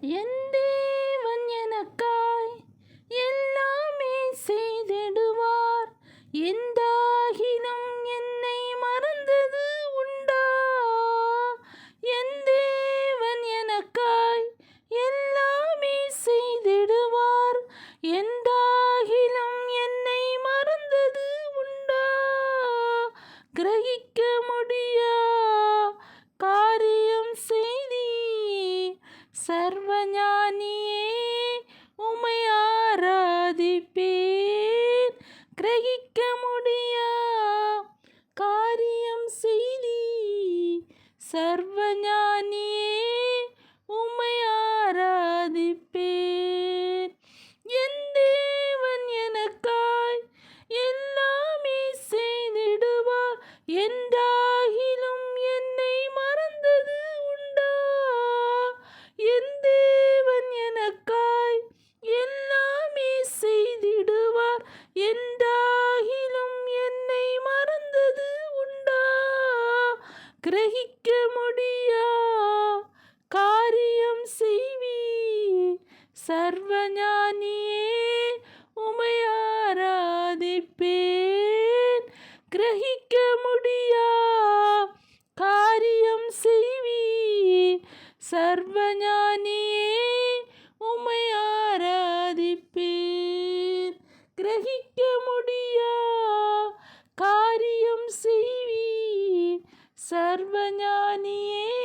என் தேவன் எனக்காய் எல்லாமே செய்திடுவார். எந்தாகிலும் என்னை மறந்தது உண்டா? என் தேவன் எனக்காய் எல்லாமே செய்திடுவார். எந்தாகிலும் என்னை மறந்தது உண்டா? கிரகிக்க முடியா காரியம் செய்தி சர்வஞானியே உம்மை ஆராதிப்பேன். கிரகிக்க முடியா காரியம் செய்தி சர்வஞானியே உம்மை ஆராதிப்பேன். என் தேவன் எனக்காய் எல்லாமே செய்திடுவார். என்றாகிலும் என்னை மறந்தது உண்டா? என் தேவன் எனக்காய் எல்லாமே செய்திடுவார். என்றாகிலும் என்னை மறந்தது உண்டா? கிரகிக்க முடியா காரியம் செய்வீர் சர்வஞானியே உம்மை ஆராதிப்பேன். கிரகிக்க முடியா காரியம் செய்வீர் சர்வஞானியே உம்மை ஆராதிப்பேன். கிரகிக்க முடியா காரியம் செய்வீர் சர்வஞானியே